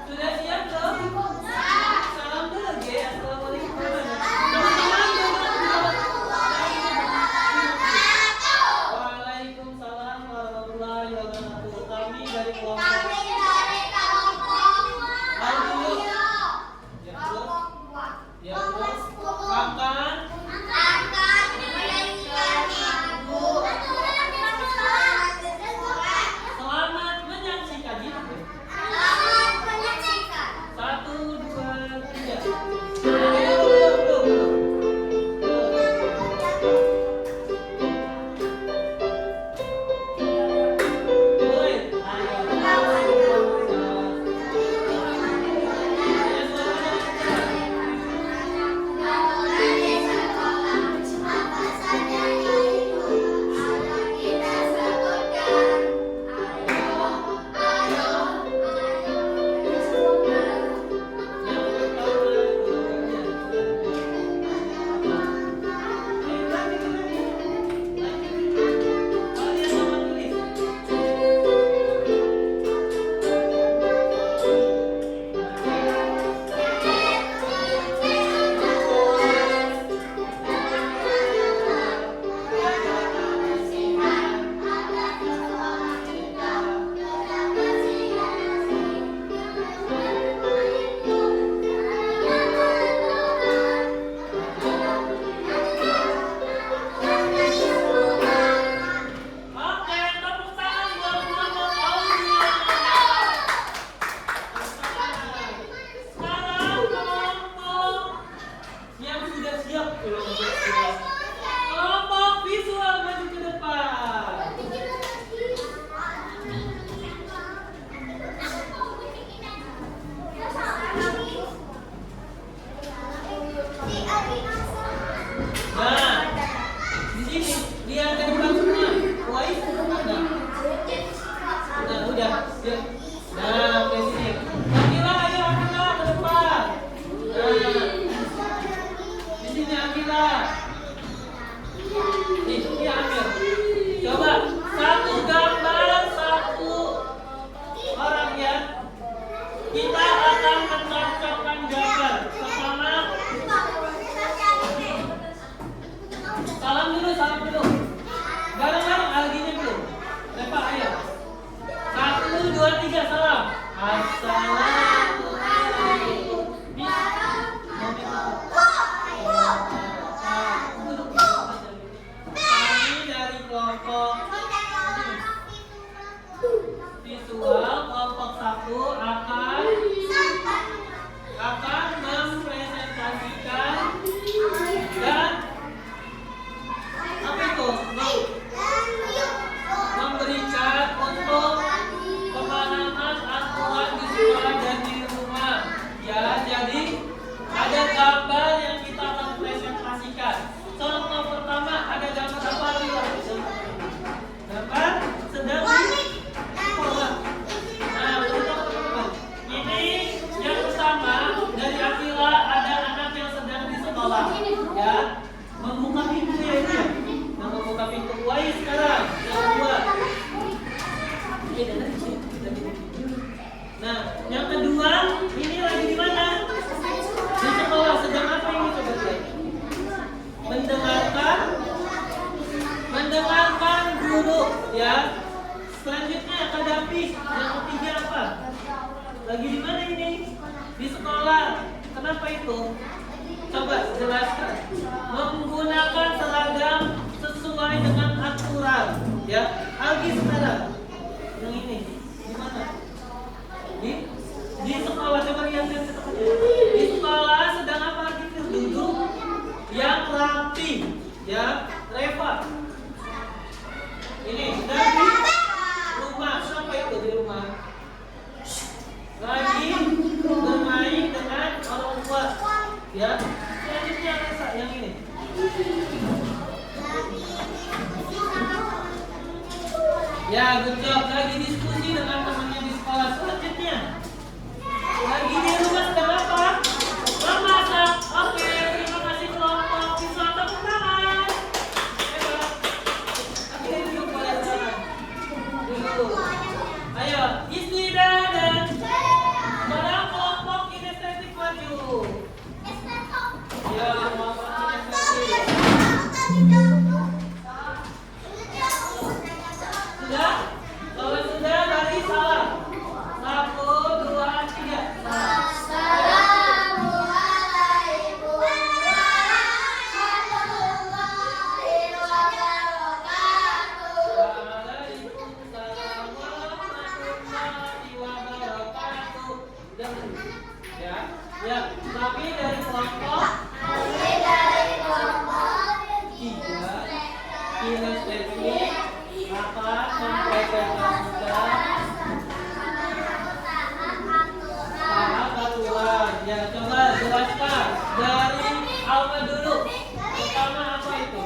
Sudah siap belum? Salam dulu ya. Assalamualaikum Waalaikumsalam warahmatullahi wabarakatuh. Kami dari kelompok audio. Ya belum? Ya belum? Akan selamat menyaksikan ya. 1, 2, 3. Oke, tepuk tangan buat kelompok audio. Sekarang kelompok yang sudah siap. Kelompok visual maju ke depan. Nah, di sini lihat ke depan semua. Wais ada. Nah, udah. Yuk. Nah, ke sini. Akila, ayo Akila ke depan. Nah, di sini Akila. Ini Amir. Coba satu gambar satu orang ya. Kita akan menampilkan gambar. Pertama, salam dulu. Bareng-bareng Alginya dulu. Lepak ayo. 1, 2, 3 salam. Assalamualaikum. Kami dari kelompok visual kelompok 1 akan mempresentasikan dan apa itu? Memberikan untuk pemahaman aturan di sekolah dan di rumah. Ya, jadi ada gambar yang kita akan presentasikan. Contoh pertama ada gambar apa nih? Gambar sedang di sekolah. Nah, teman-teman, ini yang pertama dari Akila ada anak yang sedang di sekolah. Ya, membuka pintu ya ini ya. Nah, membuka pintu. Wais sekarang yang kedua. Nah, yang kedua ini lagi di mana? Di sekolah. Sedang apa ini coba lihat? Mendengarkan guru ya. Selanjutnya kadapis. Yang ketiga apa? Lagi di mana ini? Di sekolah. Kenapa itu? Coba jelaskan. Menggunakan seragam sesuai dengan aturan. Ya, Algi sekarang. Yang ini. rapi. Ya, Reva. Ini dari rumah. Siapa itu di rumah? Lagi bermain dengan orang tua. Ya. Selanjutnya Resa yang ini. Ya, good job. Lagi diskusi dengan temannya di sekolah. Selanjutnya, lagi di rumah sedang apa? Memasak. Oke, terima kasih kelompok. Bisa tepuk tangan. Hebat. Oke, duduk pada sana. Duduk. Ayo, Isnida dan pada kelompok kinestetik maju. Ya, kelompok kinestetik. Sudah? Kalau sudah, dari salam. 1, 2, 3. Assalamualaikum warahmatullahi wabarakatuh. Waalaikumsalam warahmatullahi wabarakatuh. Ya, ya. Tapi dari kelompok Kami dari kelompok 3 kinestetik akan mempelajari tahap aturan. Ya, coba jelaskan dari Alma dulu. Pertama apa itu?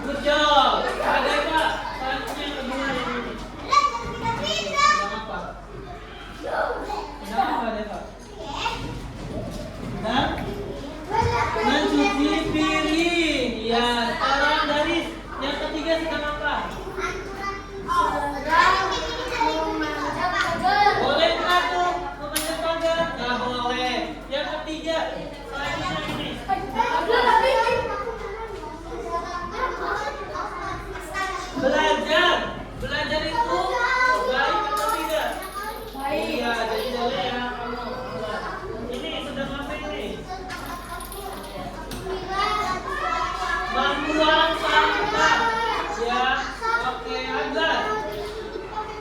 Good job. Ada Pak. Selanjutnya kedua ini. Sedang apa? Sedang apa Deva? Sedang mencuci piring. Ya, sekarang dari yang ketiga sedang apa? Boleh nggak tuh memanjat pagar? Nggak boleh. Yang ketiga, selanjutnya ini. Belajar. Belajar itu baik atau tidak? Iya, jadi boleh ya kamu. Ini sedang apa ini? Membuang sampah. Ya, oke, Azhar.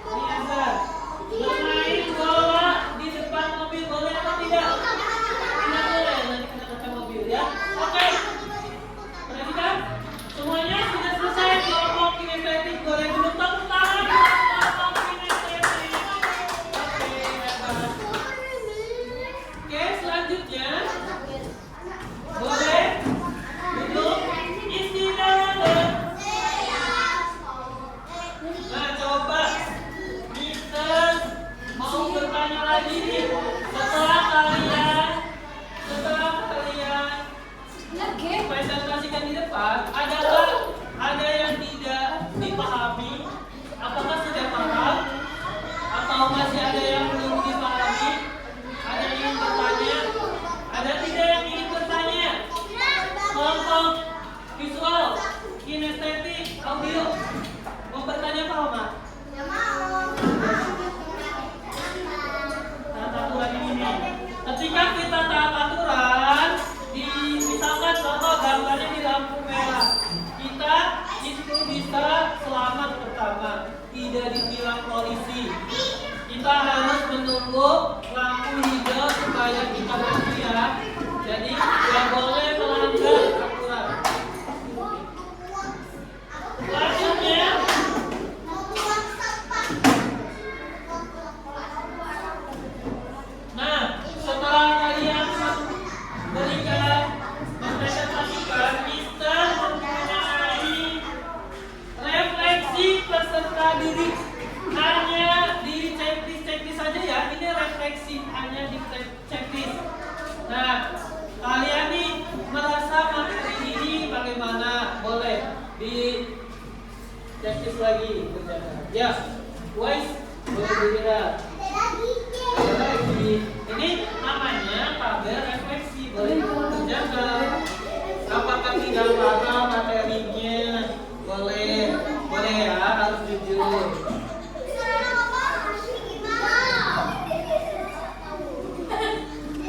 Ini Azhar. Bermain bola di depan mobil boleh atau tidak? Tidak boleh, nanti kena kaca mobil ya. Oke. Perhatikan, semuanya sudah selesai. Kelompok kinestetik boleh duduk tepuk tangan. Kelompok kinestetik. Oke, hebat. Oke, selanjutnya boleh duduk istirahat. Nah, coba Mister mau bertanya lagi nih. Setelah kalian presentasikan di depan, ada yang tidak dipahami? Apakah sudah paham? Atau masih ada yang belum dipahami? Ada yang ingin bertanya? Ada tidak yang ingin bertanya? Kelompok visual, kinestetik, audio. Mau bertanya apa, Oma? Taat aturan ini nih. Ketika kita taat aturan, misalkan contoh gambarnya di lampu merah, kita itu bisa selamat pertama, tidak ditilang polisi. Kita harus menunggu lampu hijau supaya kita maju ya. Jadi nggak boleh melanggar aturan. Selanjutnya, nah setelah kalian berikan mempresentasikan, Mister mempunyai refleksi peserta didik. Hanya di checklist saja ya. Ini refleksi hanya di checklist. Nah, kalian nih merasa materi ini bagaimana? Boleh di checklist lagi. Ya, guys, boleh dilihat. Ada lagi. Ini namanya tabel refleksi. Boleh dikerjakan. Apakah tidak paham materinya? Boleh, boleh ya, harus jujur.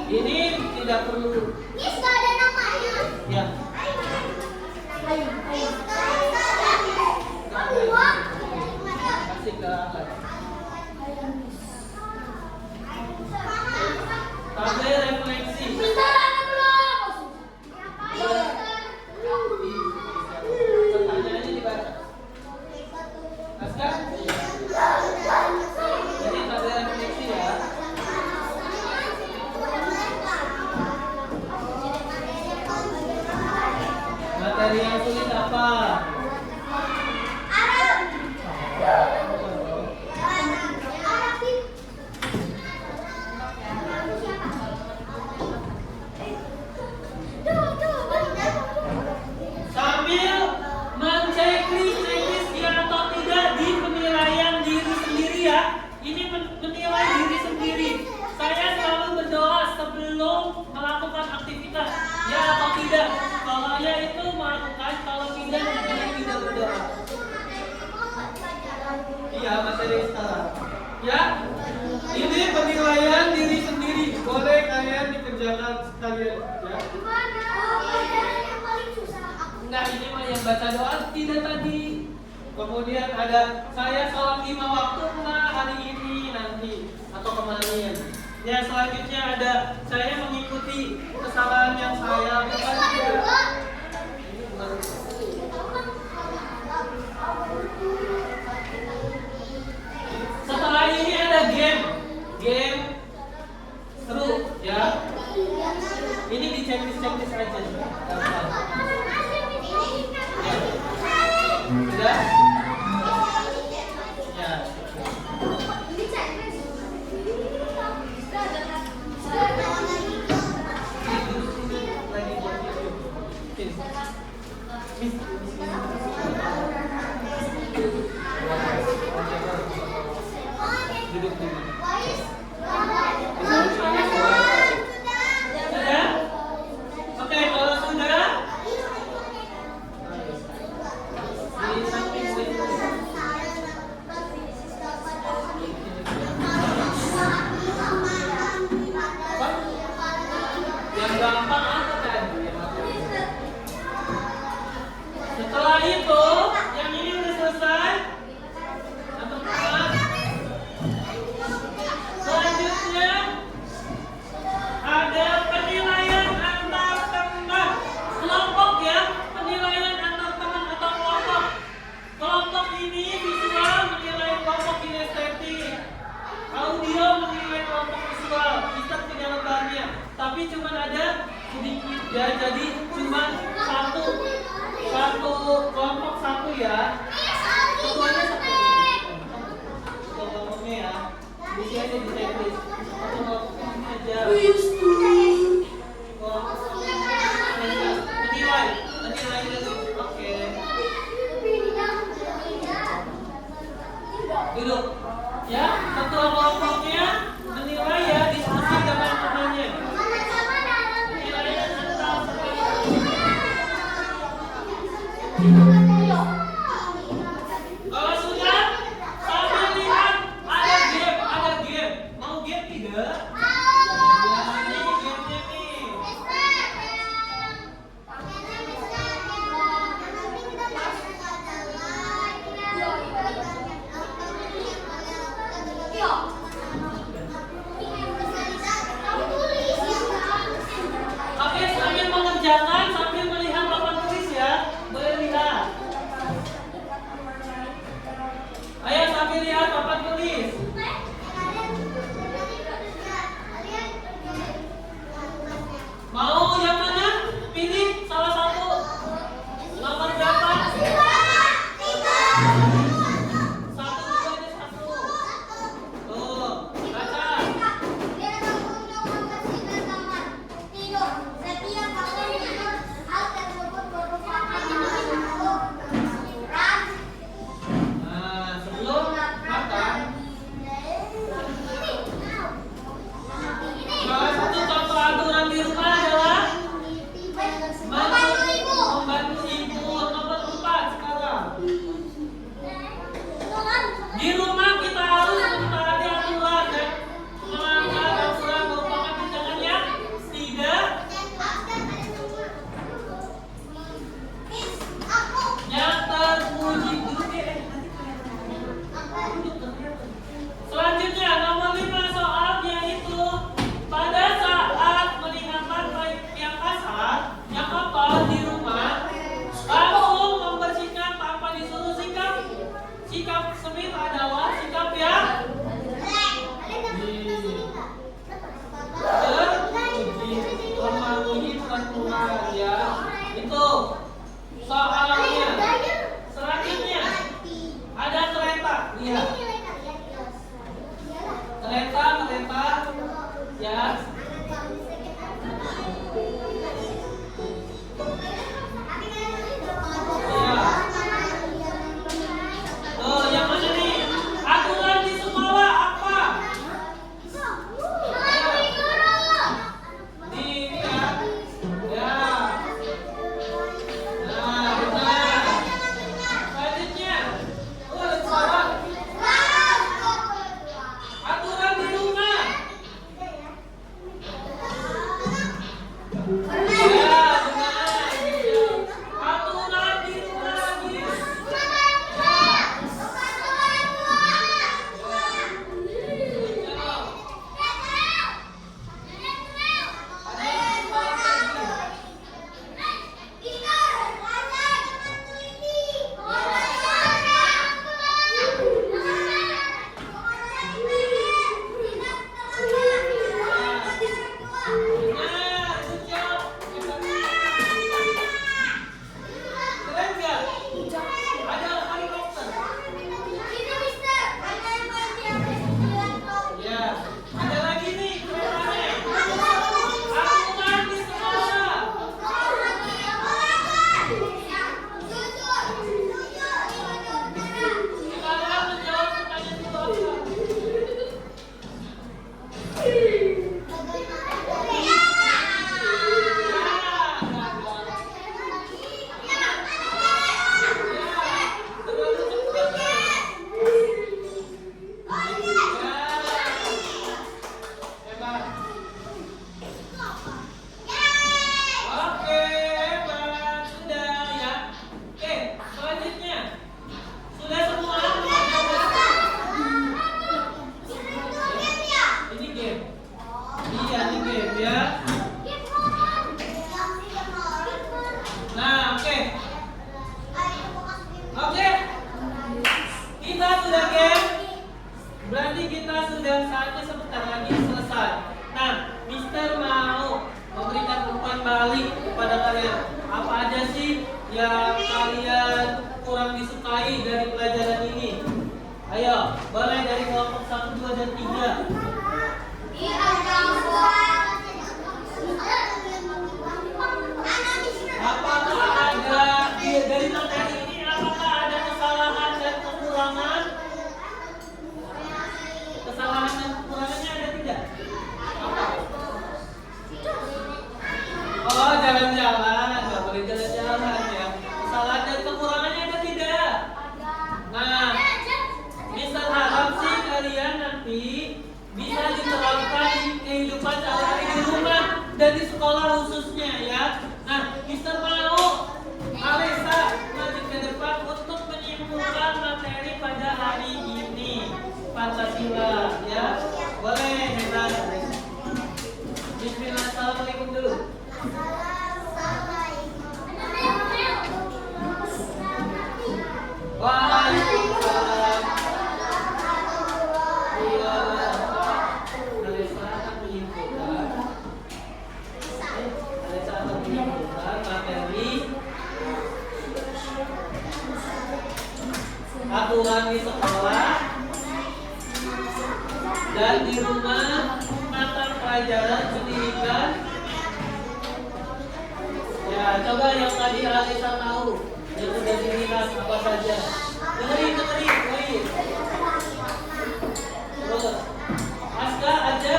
Ini tidak perlu. Ya. Kasih ke Ahmad. Dari yang sulit apa? Sambil menceklis ya atau tidak di penilaian diri sendiri ya. Ini menilai diri sendiri. Saya selalu berdoa sebelum melakukan aktivitas. Ya atau tidak. Kalau ya itu melakukan, kalau tidak tidak berdoa. Iya, materi sekarang. Ya, ini penilaian diri sendiri. Boleh kalian dikerjakan sekalian. Ya. Enggak, ini mah yang baca doa tidak tadi. Kemudian ada saya sholat 5 waktu enggak hari ini nanti atau kemarin. Ya, selanjutnya ada saya mengikuti kesalahan yang saya lakukan tidak. Setelah ini ada game seru ya. Ini di checklist aja. Gampang. Sudah? Ya. Duduk dulu. Sudah? Oke, kalau sudah di samping sini. Yang gampang apa tadi? Setelah itu, yang ini udah selesai. Atau bukan? Selanjutnya ada penilaian antar teman kelompok ya, penilaian antar teman atau kelompok. Kelompok ini visual menilai kelompok kinestetik, audio menilai kelompok visual. Kita punya lembarnya, tapi cuma ada sedikit ya, jadi cuma satu kelompok satu ya. Ketuanya satu. Kelompoknya ya. Di sini aja di checklist. Satu kelompok ini aja. Menilai dulu. Oke. Duduk. Ya, ketua kelompoknya menilai ya, diskusi dengan temannya. Penilaian antar kalau sudah, sambil lihat ada game. Mau game tidak? Ya, ini gamenya nih. Oke, sambil mengerjakan, sambil melihat papan tulis ya. Boleh lihat. Ayo sambil lihat papan tulis. Mau yang mana? Pilih salah satu. Nomor berapa? Satu, dua, ada satu. Tuh, baca. Nah, sebelum makan, salah satu contoh aturan di rumah adalah membantu ibu. Nomor 4 sekarang. Di rumah kita harus mentaati aturan dan melanggar aturan merupakan tindakan yang tidak yang terpuji. Selanjutnya nomor 5 soalnya itu pada saat meninggalkan yang kasar, yang kotor di rumah, langsung membersihkan tanpa disuruh sikap. Sikap semit adalah sikap yang terpuji, memenuhi ketentuan ya. Itu Soalnya, selanjutnya ada kereta. Lihat, kereta, ya. Oh, yang mana nih? Aturan di sekolah apa? Ini ya. Ya. Nah, benar. Selanjutnya, salah. Aturan di rumah. Ya, benar. Aturan di rumah lagi. Benar, good job. Keren nggak? Ada helikopter. Ya, ada lagi nih keretanya. Aturan di sekolah. Sekarang menjawab pertanyaan dulu. Oke, hebat. Sudah ya. Oke, selanjutnya. Sudah semua? Ini game. Iya, ini game ya. Nah, oke. Oke. Kita sudah game. Berarti kita sudah saatnya sebentar lagi selesai. Nah, Mister mau memberikan umpan balik kepada kalian. Apa aja sih yang kalian kurang disukai dari pelajaran ini? Ayo, boleh dari kelompok 1, 2, dan 3. Apakah ada dari materi ini, apakah ada kesalahan dan kekurangan? Kesalahan dan kekurangannya ada tidak? Oh, jalan-jalan, nggak boleh jalan-jalan ya. Kesalahan dan kekurangannya ada tidak? Nah, Mister harap sih kalian nanti bisa diterapkan di kehidupan sehari-hari di rumah dan di sekolah khususnya ya. Nah, Mister mau Alisa maju ke depan untuk menyimpulkan materi pada hari ini, Pancasila ya. Boleh, hebat. Bismillah, assalamualaikum dulu. Waalaikumsalam. Alisa akan menyimpulkan materi aturan di sekolah dan di rumah, mata pelajaran pendidikan. Ya, coba yang tadi Alisa tahu, yang sudah dilihat apa saja. Dengerin, baik. Terus, Aska, aja.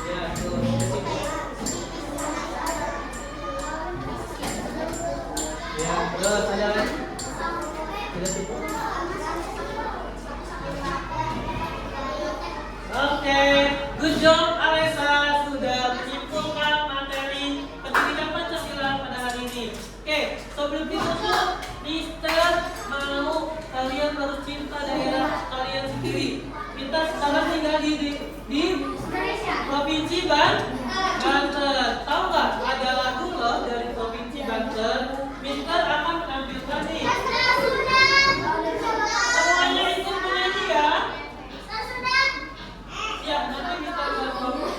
Ya, tuh. Ya, terus ada lagi. Oke, good job Alisa sudah menyimpulkan materi pendidikan Pancasila pada hari ini. Oke, sebelum ditutup, Mister mau kalian harus cinta daerah kalian sendiri. Kita sekarang tinggal di Provinsi Banten. Tahu nggak? Ada lagu loh dari Provinsi Banten. Mister akan menampilkan nih. Semuanya ikut menyanyi ya. Ya, nanti Mister ngomong.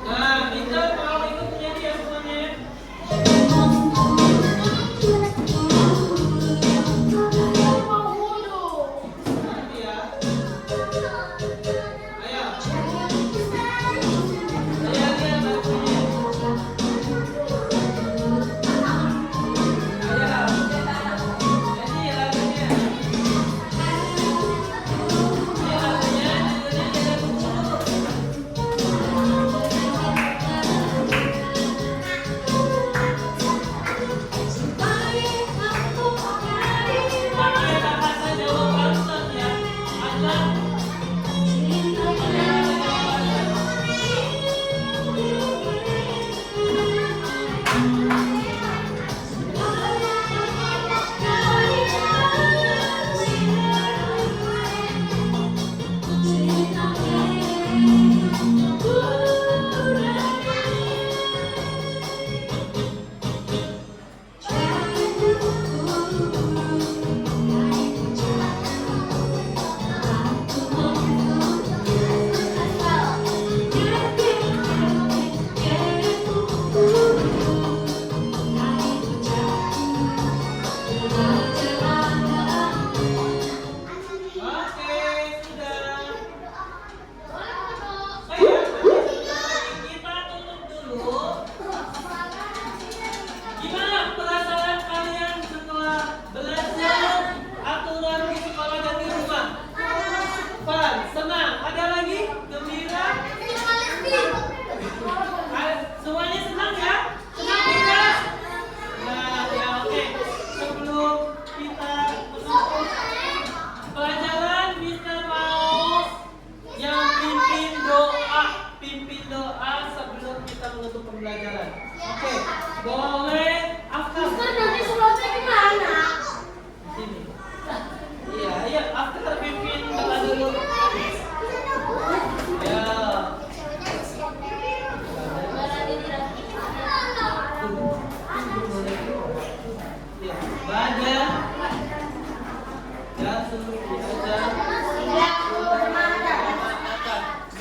Nah, Mister mau ikut menyanyi ya semua.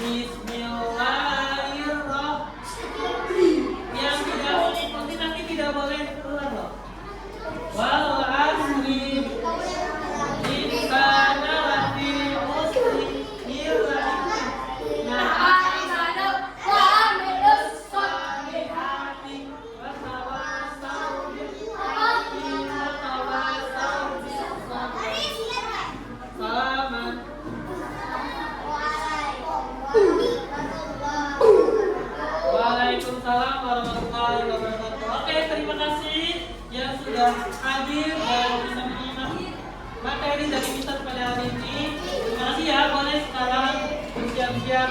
Bismillahirrahmanirrahim. Yang tidak mengikuti nanti tidak boleh keluar loh. Wal asri insana lafi khusri illa salihati wa tawassaw bil haqqi wa tawassaw bis sabr. Salaman. Waalaikumsalam warahmatullahi wabarakatuh. Oke, terima kasih yang sudah hadir dan bisa menyimak materi dari kita pada hari ini. Terima kasih ya, boleh sekarang bersiap-siap